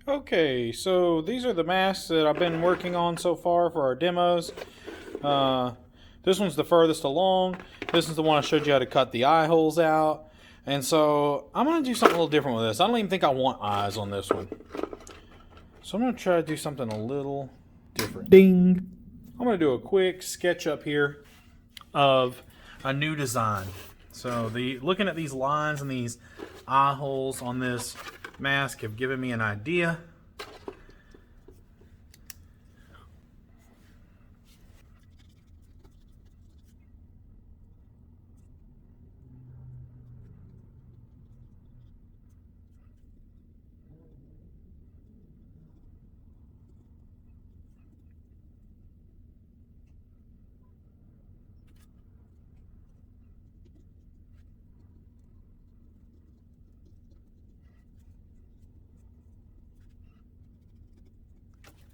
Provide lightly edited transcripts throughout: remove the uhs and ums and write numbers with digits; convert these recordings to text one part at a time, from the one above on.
Okay, so these are the masks that I've been working on so far for our demos. This one's the furthest along. This is the one I showed you how to cut the eye holes out. And so I'm going to do something a little different with this. I don't even think I want eyes on this one. So I'm going to try to do something a little different. Ding! I'm going to do a quick sketch up here of a new design. So looking at these lines and these eye holes on this mask have given me an idea.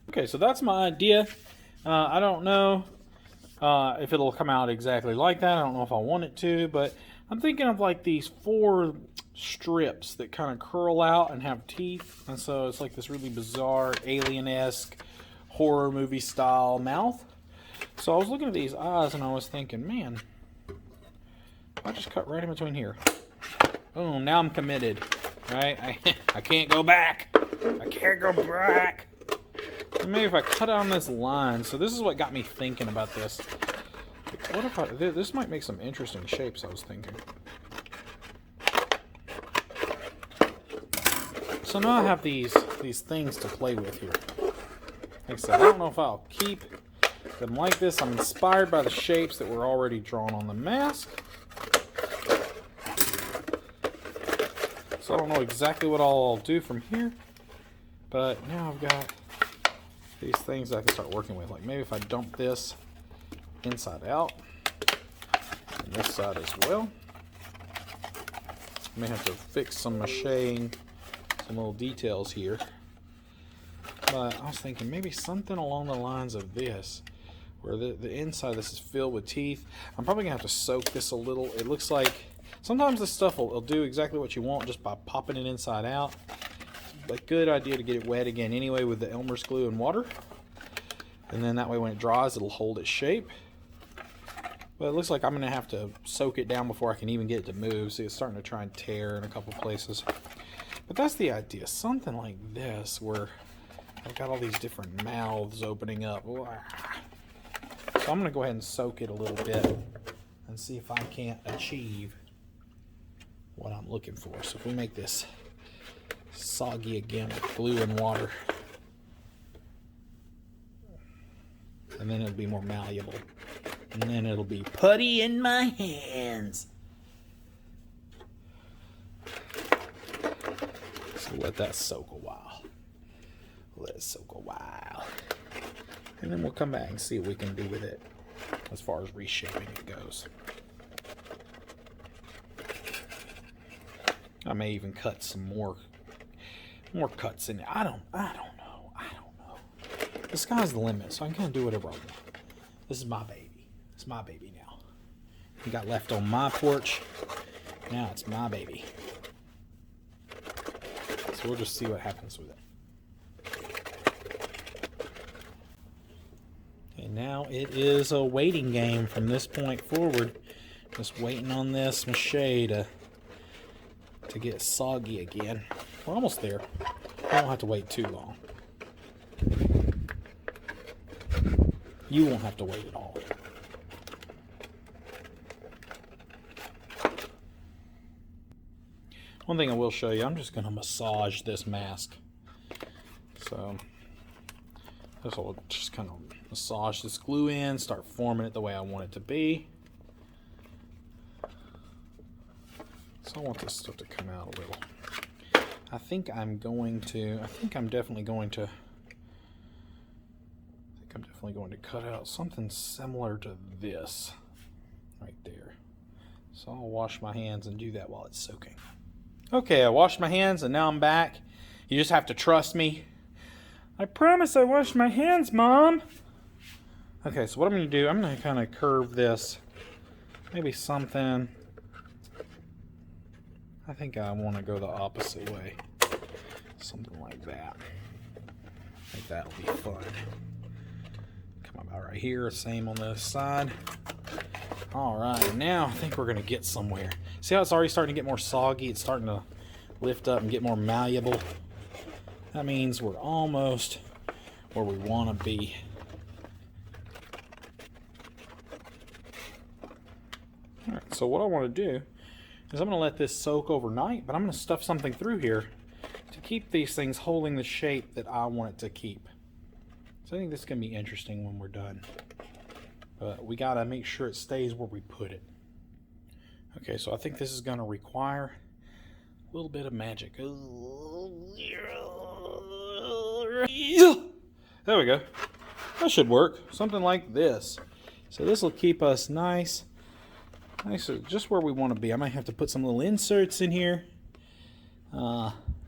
Okay, so that's my idea. I don't know if it'll come out exactly like that. I don't know if I want it to, but I'm thinking of like these 4 strips that kind of curl out and have teeth. And so it's like this really bizarre, alien-esque, horror movie style mouth. So I was looking at these eyes and I was thinking, man, I just cut right in between here. Boom, now I'm committed, right? I can't go back. I can't go back. Maybe if I cut on this line. So this is what got me thinking about this. What if this might make some interesting shapes, I was thinking. So now I have these things to play with here. Like I said, I don't know if I'll keep them like this. I'm inspired by the shapes that were already drawn on the mask. So I don't know exactly what I'll do from here. But now I've got these things I can start working with. Like maybe if I dump this inside out, and this side as well. I may have to fix some macheing, some little details here. But I was thinking maybe something along the lines of this, where the inside of this is filled with teeth. I'm probably gonna have to soak this a little. It looks like sometimes this stuff will do exactly what you want just by popping it inside out. A good idea to get it wet again anyway with the Elmer's glue and water, and then that way when it dries it'll hold its shape. But it looks like I'm gonna have to soak it down before I can even get it to move. See, it's starting to try and tear in a couple places, but that's the idea, something like this where I've got all these different mouths opening up. So I'm gonna go ahead and soak it a little bit and see if I can't achieve what I'm looking for. So if we make this soggy again with glue and water, and then it'll be more malleable, and then it'll be putty in my hands. So let that soak a while. Let it soak a while, and then we'll come back and see what we can do with it as far as reshaping it goes. I may even cut some more cuts in it. I don't know. The sky's the limit, so I'm gonna do whatever I want. This is my baby. It's my baby now. It got left on my porch. Now it's my baby. So we'll just see what happens with it. And now it is a waiting game from this point forward. Just waiting on this mache to get soggy again. We're almost there. I don't have to wait too long. You won't have to wait at all. One thing I will show you, I'm just going to massage this mask. So this will just kind of massage this glue in, start forming it the way I want it to be. So I want this stuff to come out a little. I think I'm definitely going to cut out something similar to this right there. So I'll wash my hands and do that while it's soaking. Okay, I washed my hands and now I'm back. You just have to trust me. I promise I washed my hands, Mom. Okay, so what I'm going to do, I'm going to kind of curve this. Maybe something. I think I want to go the opposite way. Something like that. I think that'll be fun. Come about right here, same on the other side. All right, now I think we're gonna get somewhere. See how it's already starting to get more soggy? It's starting to lift up and get more malleable. That means we're almost where we want to be. All right, so what I want to do is I'm going to let this soak overnight, but I'm going to stuff something through here to keep these things holding the shape that I want it to keep. So I think this is going to be interesting when we're done. But we got to make sure it stays where we put it. Okay, so I think this is going to require a little bit of magic. There we go. That should work. Something like this. So this will keep us nice just where we want to be. I might have to put some little inserts in here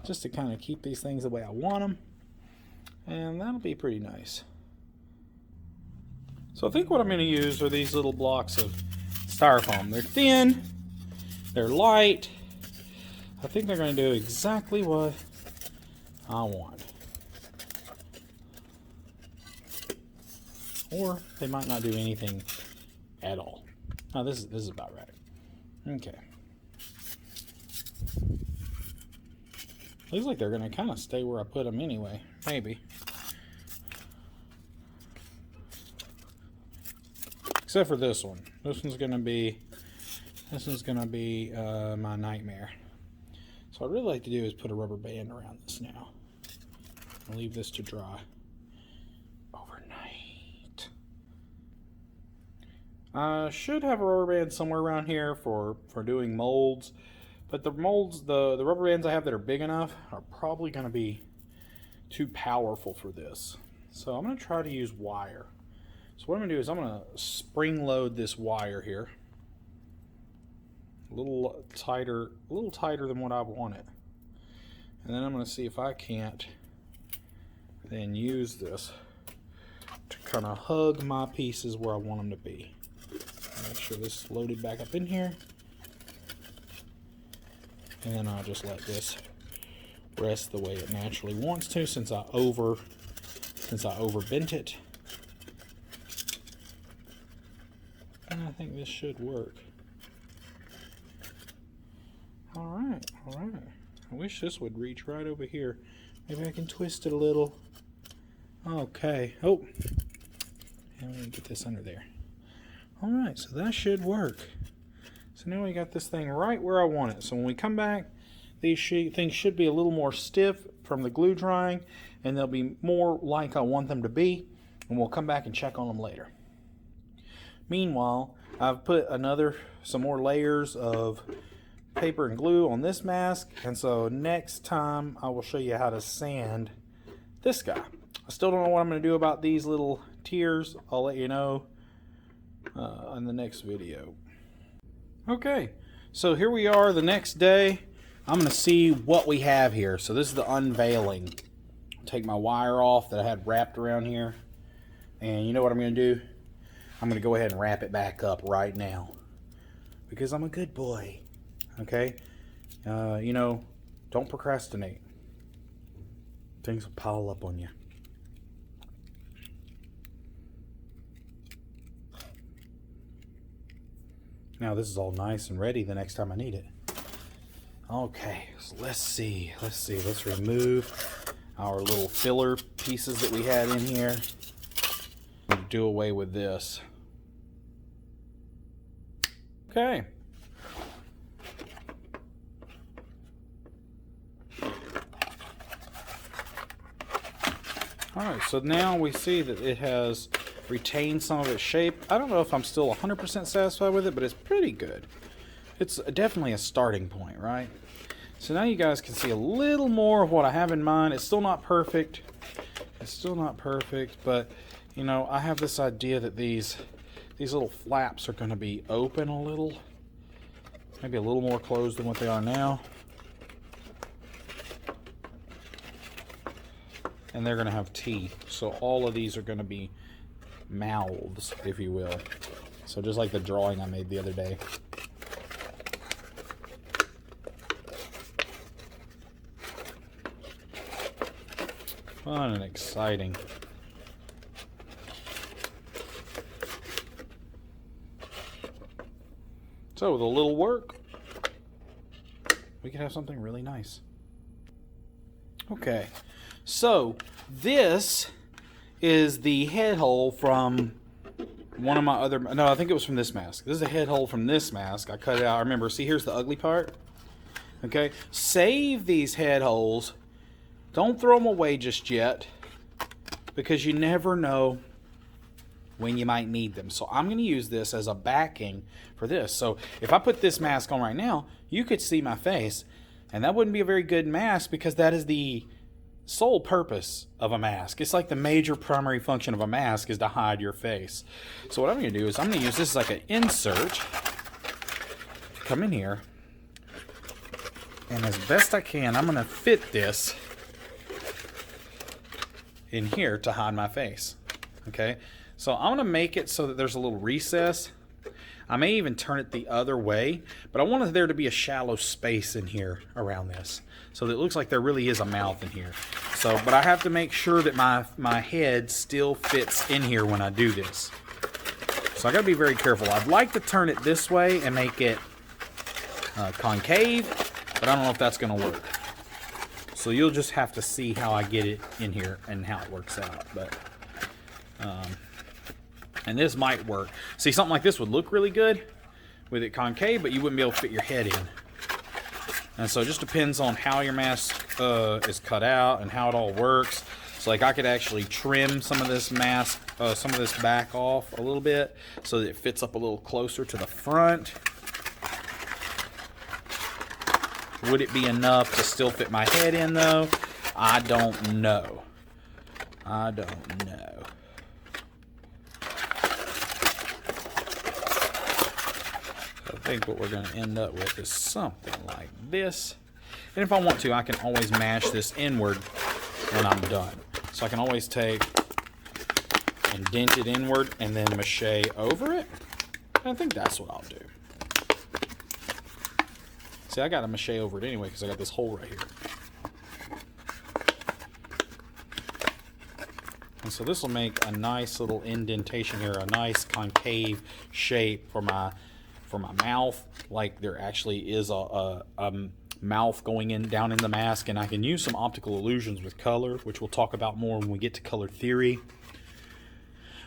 just to kind of keep these things the way I want them. And that'll be pretty nice. So I think what I'm going to use are these little blocks of styrofoam. They're thin, they're light. I think they're going to do exactly what I want. Or they might not do anything at all. Oh, this is about right. Okay. Looks like they're going to kind of stay where I put them anyway. Maybe. Except for this one. This one's going to be my nightmare. So what I'd really like to do is put a rubber band around this now. I'll leave this to dry overnight. I should have a rubber band somewhere around here for doing molds. But the molds, the rubber bands I have that are big enough are probably going to be too powerful for this. So I'm going to try to use wire. So what I'm going to do is I'm going to spring load this wire here. A little tighter than what I want it. And then I'm going to see if I can't then use this to kind of hug my pieces where I want them to be. Make sure this is loaded back up in here. And then I'll just let this rest the way it naturally wants to since I over bent it. And I think this should work. Alright. I wish this would reach right over here. Maybe I can twist it a little. Okay. Oh. And we can get this under there. Alright, so that should work. So now we got this thing right where I want it. So when we come back, these things should be a little more stiff from the glue drying, and they'll be more like I want them to be, and we'll come back and check on them later. Meanwhile, I've put some more layers of paper and glue on this mask, and so next time I will show you how to sand this guy. I still don't know what I'm going to do about these little tiers. I'll let you know in the next video. Okay, so here we are the next day. I'm going to see what we have here. So this is the unveiling. I'll take my wire off that I had wrapped around here. And you know what I'm going to do? I'm going to go ahead and wrap it back up right now. Because I'm a good boy. Okay? You know, don't procrastinate. Things will pile up on you. Now this is all nice and ready the next time I need it. Okay, so let's see. Let's remove our little filler pieces that we had in here. Do away with this. Okay. Alright, so now we see that it has retained some of its shape. I don't know if I'm still 100% satisfied with it, but it's pretty good. It's definitely a starting point, right? So now you guys can see a little more of what I have in mind. It's still not perfect. But you know, I have this idea that these little flaps are going to be open a little. Maybe a little more closed than what they are now. And they're going to have teeth. So all of these are going to be mouths, if you will. So just like the drawing I made the other day. Fun and exciting. So with a little work, we can have something really nice. Okay, so this is the head hole from one of my other, no, I think it was from this mask. This is a head hole from this mask. I cut it out. Remember, see, here's the ugly part. Okay, save these head holes. Don't throw them away just yet, because you never know when you might need them. So I'm going to use this as a backing for this. So if I put this mask on right now, you could see my face, and that wouldn't be a very good mask, because that is the sole purpose of a mask. It's like the major primary function of a mask is to hide your face. So what I'm going to do is I'm going to use this as like an insert. Come in here, and as best I can, I'm going to fit this in here to hide my face. Okay, so I'm going to make it so that there's a little recess. I may even turn it the other way, but I want there to be a shallow space in here around this, so that it looks like there really is a mouth in here. So, but I have to make sure that my head still fits in here when I do this. So I got to be very careful. I'd like to turn it this way and make it concave, but I don't know if that's going to work. So you'll just have to see how I get it in here and how it works out. But and this might work. See, something like this would look really good with it concave, but you wouldn't be able to fit your head in. And so it just depends on how your mask is cut out and how it all works. So like I could actually trim some of this mask, some of this back off a little bit so that it fits up a little closer to the front. Would it be enough to still fit my head in though? I don't know. I don't know. I think what we're going to end up with is something like this. And if I want to, I can always mash this inward when I'm done. So I can always take and dent it inward and then mache over it. I think that's what I'll do. See, I got to mache over it anyway because I got this hole right here. And so this will make a nice little indentation here, a nice concave shape for my mouth, like there actually is a mouth going in down in the mask. And I can use some optical illusions with color, which we'll talk about more when we get to color theory,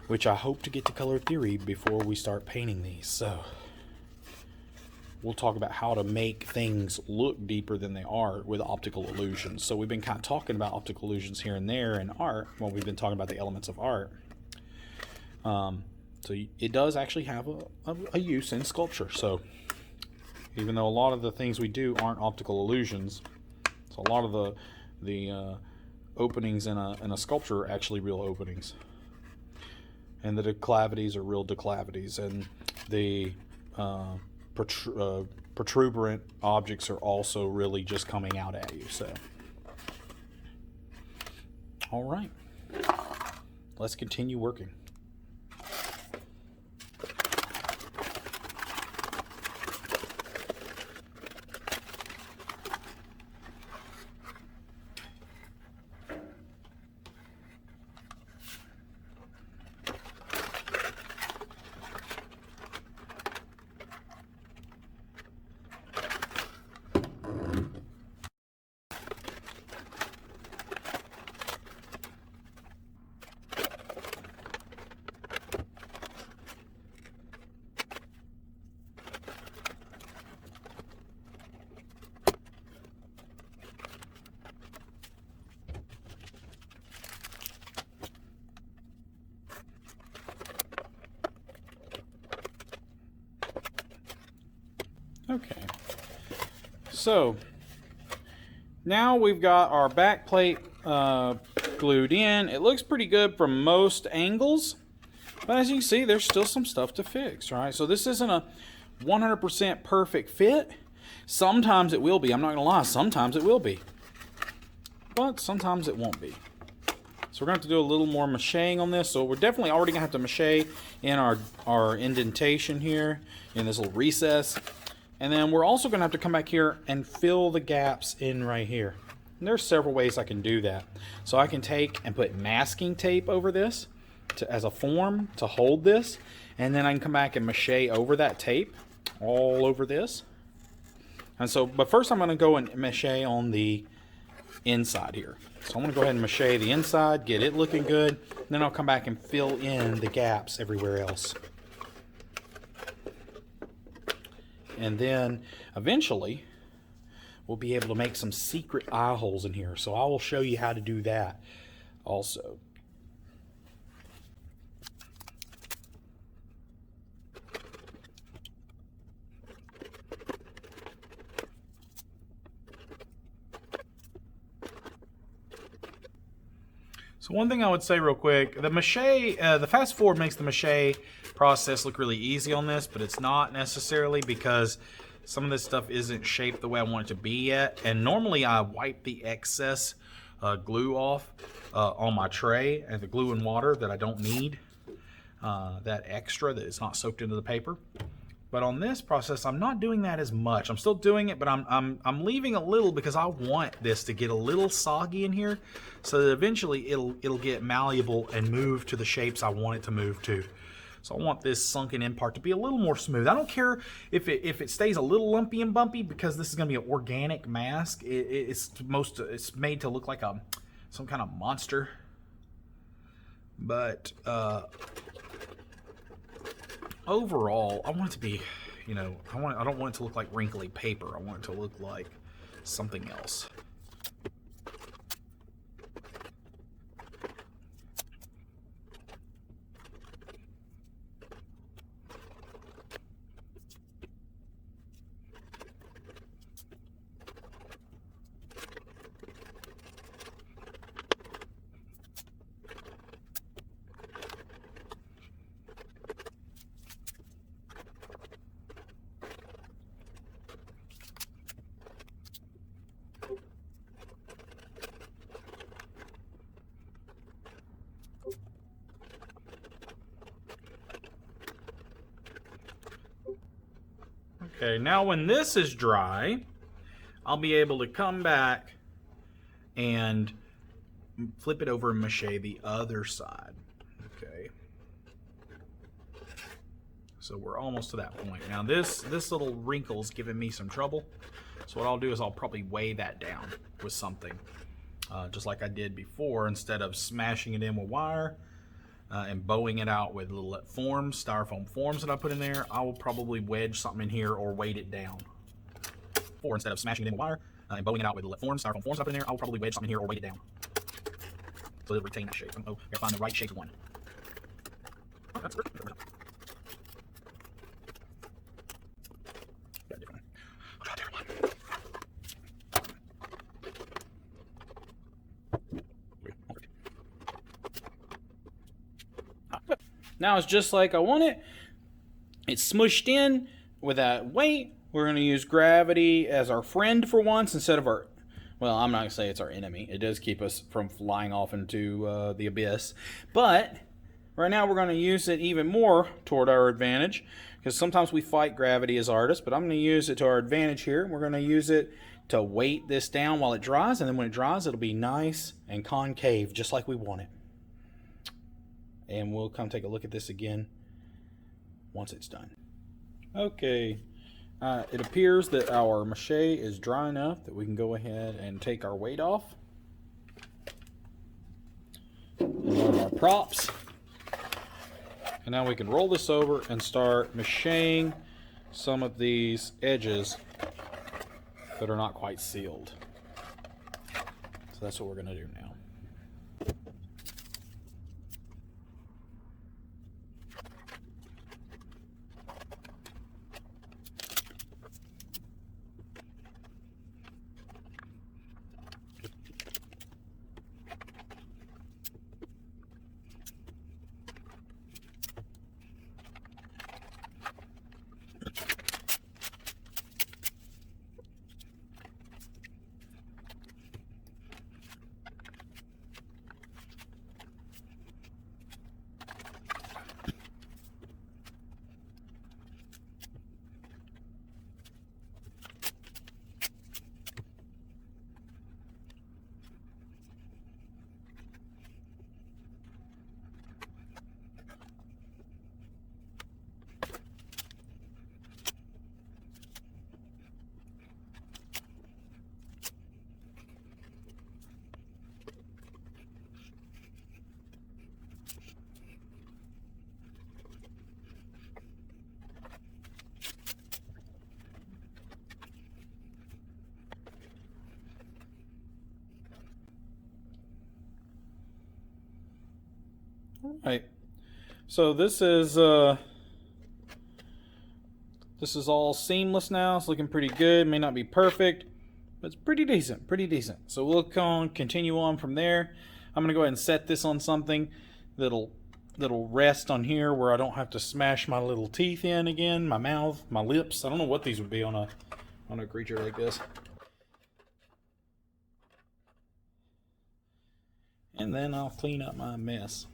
which I hope to get to color theory before we start painting these. So we'll talk about how to make things look deeper than they are with optical illusions. So we've been kind of talking about optical illusions here and there in art when we've been talking about the elements of art. So it does actually have a use in sculpture. So even though a lot of the things we do aren't optical illusions, so a lot of the openings in a sculpture are actually real openings. And the declavities are real declavities. And the protuberant objects are also really just coming out at you. So, all right, let's continue working. Okay, so now we've got our back plate glued in. It looks pretty good from most angles, but as you can see, there's still some stuff to fix, right? So this isn't a 100% perfect fit. Sometimes it will be. I'm not going to lie. Sometimes it will be, but sometimes it won't be. So we're going to have to do a little more macheing on this. So we're definitely already going to have to mache in our indentation here in this little recess. And then we're also going to have to come back here and fill the gaps in right here. And there's several ways I can do that. So I can take and put masking tape over this as a form to hold this, and then I can come back and mache over that tape all over this. And so, but first I'm going to go and mache on the inside here. So I'm going to go ahead and mache the inside, get it looking good, and then I'll come back and fill in the gaps everywhere else. And then eventually we'll be able to make some secret eye holes in here. So I will show you how to do that also. So one thing I would say real quick, the mache, the fast forward makes the mache process look really easy on this, but it's not necessarily, because some of this stuff isn't shaped the way I want it to be yet. And normally I wipe the excess glue off on my tray, and the glue and water that I don't need, that extra that is not soaked into the paper. But on this process, I'm not doing that as much. I'm still doing it, but I'm leaving a little, because I want this to get a little soggy in here, so that eventually it'll get malleable and move to the shapes I want it to move to. So I want this sunken in part to be a little more smooth. I don't care if it stays a little lumpy and bumpy, because this is going to be an organic mask. It's made to look like some kind of monster. But overall, I want it to be, I don't want it to look like wrinkly paper. I want it to look like something else. Okay, now when this is dry, I'll be able to come back and flip it over and mache the other side. Okay. So we're almost to that point. Now this little wrinkle's giving me some trouble. So what I'll do is I'll probably weigh that down with something. Just like I did before, instead of smashing it in with wire, and bowing it out with little styrofoam forms that I put in there, I will probably wedge something in here or weight it down. Or instead of smashing it in with wire and bowing it out with little styrofoam forms I put in there, I will probably wedge something in here or weight it down, so it'll retain that shape. Oh, gotta find the right shaped one. Oh, that's good. Got a different one. I'll try a different one. Now it's just like I want it. It's smushed in with that weight. We're going to use gravity as our friend for once instead of our, well, I'm not going to say it's our enemy. It does keep us from flying off into the abyss. But right now we're going to use it even more toward our advantage, because sometimes we fight gravity as artists, but I'm going to use it to our advantage here. We're going to use it to weight this down while it dries, and then when it dries, it'll be nice and concave, just like we want it. And we'll come take a look at this again once it's done. Okay, it appears that our mache is dry enough that we can go ahead and take our weight off. And one of our props. And now we can roll this over and start machining some of these edges that are not quite sealed. So that's what we're going to do now. All right. So this is all seamless now. It's looking pretty good. May not be perfect, but it's pretty decent. Pretty decent. So we'll continue on from there. I'm gonna go ahead and set this on something that'll rest on here where I don't have to smash my little teeth in again, my mouth, my lips. I don't know what these would be on a creature like this. And then I'll clean up my mess.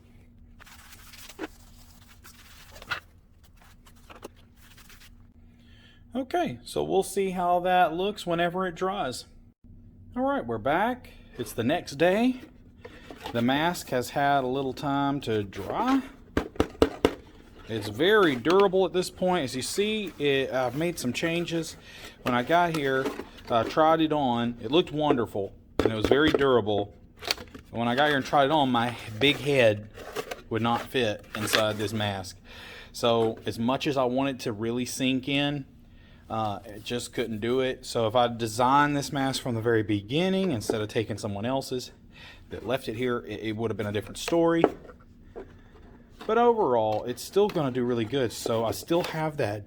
Okay, so we'll see how that looks whenever it dries. All right, we're back. It's the next day. The mask has had a little time to dry. It's very durable at this point. As you see, I've made some changes. When I got here, I tried it on. It looked wonderful, and it was very durable. When I got here and tried it on, my big head would not fit inside this mask. So as much as I wanted to really sink in, it just couldn't do it. So if I designed this mask from the very beginning instead of taking someone else's that left it here, it would have been a different story. But overall, it's still going to do really good. So I still have that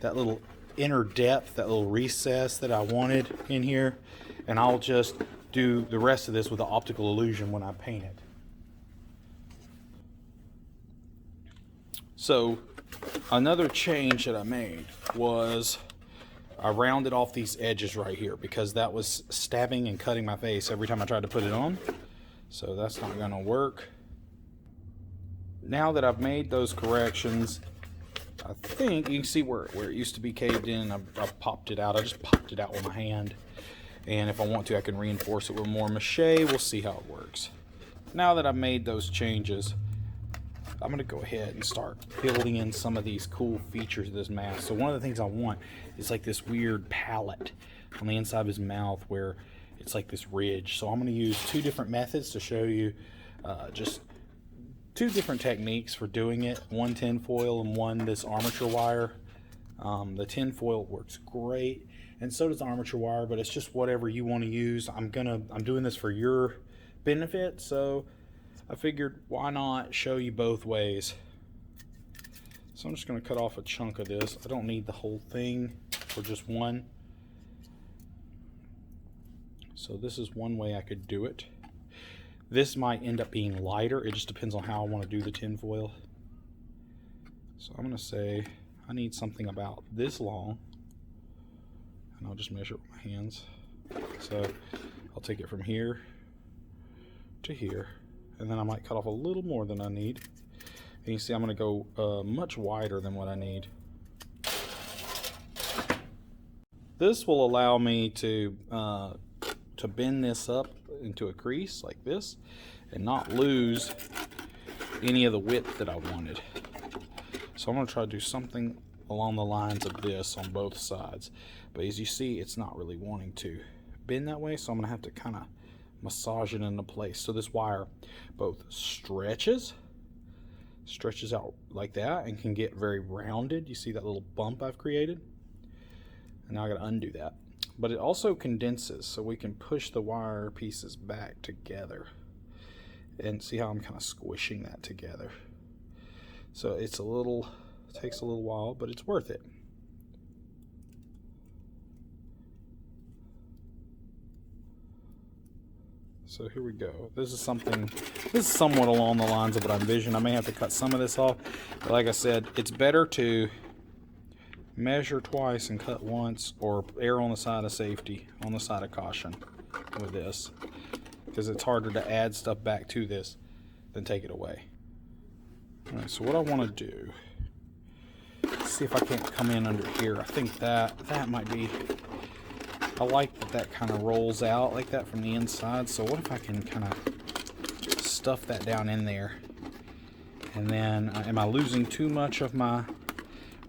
little inner depth, that little recess that I wanted in here. And I'll just do the rest of this with the optical illusion when I paint it. So another change that I made was I rounded off these edges right here because that was stabbing and cutting my face every time I tried to put it on. So that's not going to work. Now that I've made those corrections, I think you can see where it used to be caved in. I've popped it out. I just popped it out with my hand. And if I want to, I can reinforce it with more mache. We'll see how it works. Now that I've made those changes, I'm going to go ahead and start building in some of these cool features of this mask. So one of the things I want is like this weird palette on the inside of his mouth where it's like this ridge. So I'm going to use two different methods to show you just two different techniques for doing it. One tinfoil and one this armature wire. The tinfoil works great, and so does the armature wire, but it's just whatever you want to use. I'm doing this for your benefit, so I figured why not show you both ways. So I'm just going to cut off a chunk of this. I don't need the whole thing for just one. So this is one way I could do it. This might end up being lighter. It just depends on how I want to do the tinfoil. So I'm going to say I need something about this long. And I'll just measure it with my hands. So I'll take it from here to here. And then I might cut off a little more than I need. And you see I'm going to go much wider than what I need. This will allow me to bend this up into a crease like this and not lose any of the width that I wanted. So I'm going to try to do something along the lines of this on both sides. But as you see, it's not really wanting to bend that way, so I'm going to have to kind of massage it into place. So this wire both stretches out like that and can get very rounded. You see that little bump I've created? And now I got to undo that. But it also condenses, so we can push the wire pieces back together. And see how I'm kind of squishing that together. So it takes a little while, but it's worth it. So here we go. This is somewhat along the lines of what I envisioned. I may have to cut some of this off, but like I said, it's better to measure twice and cut once, or err on the side of safety, on the side of caution with this, because it's harder to add stuff back to this than take it away. All right, so what I want to do, let's see if I can't come in under here. I think that might be, I like that kind of rolls out like that from the inside. So what if I can kind of stuff that down in there? And then, am I losing too much of my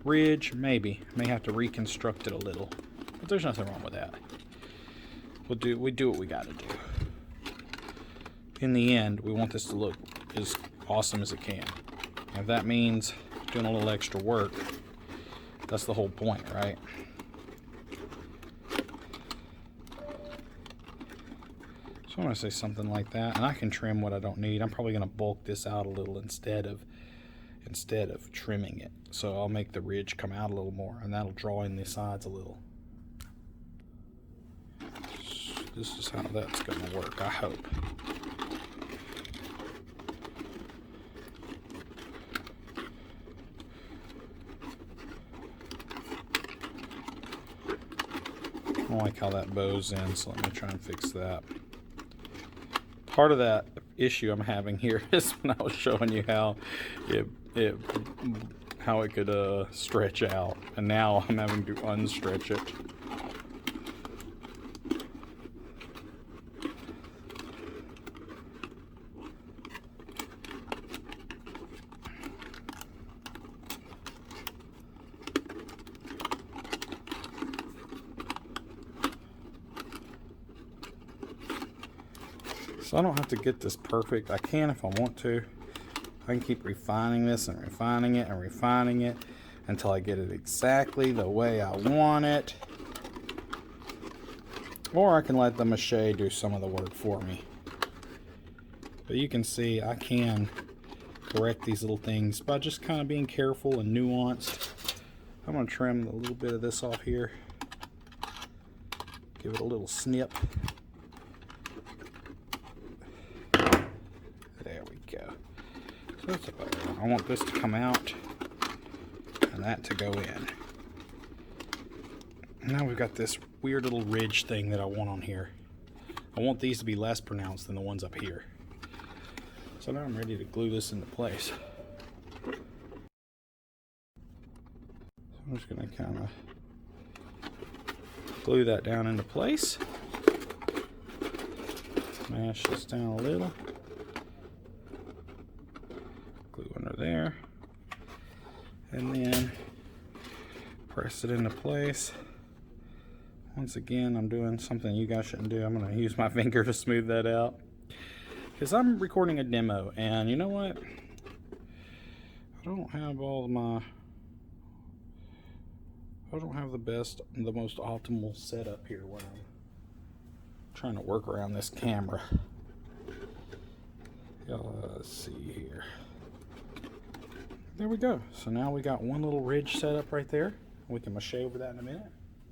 ridge? Maybe. May have to reconstruct it a little. But there's nothing wrong with that. We do what we got to do. In the end, we want this to look as awesome as it can. If that means doing a little extra work, that's the whole point, right? So I'm going to say something like that, and I can trim what I don't need. I'm probably going to bulk this out a little instead of trimming it. So I'll make the ridge come out a little more, and that'll draw in the sides a little. This is how that's going to work, I hope. I don't like how that bows in, so let me try and fix that. Part of that issue I'm having here is when I was showing you how it could stretch out, and now I'm having to unstretch it. So I don't have to get this perfect. I can if I want to. I can keep refining this and refining it and refining it until I get it exactly the way I want it. Or I can let the Mache do some of the work for me. But you can see I can correct these little things by just kind of being careful and nuanced. I'm going to trim a little bit of this off here. Give it a little snip. There we go. So that's about it. I want this to come out and that to go in. Now we've got this weird little ridge thing that I want on here. I want these to be less pronounced than the ones up here. So now I'm ready to glue this into place. So I'm just going to kind of glue that down into place. Mash this down a little. Glue under there. And then press it into place. Once again, I'm doing something you guys shouldn't do. I'm going to use my finger to smooth that out, because I'm recording a demo, and you know what? I don't have the most optimal setup here when I'm trying to work around this camera. Let's see here. There we go. So now we got one little ridge set up right there. We can mache over that in a minute.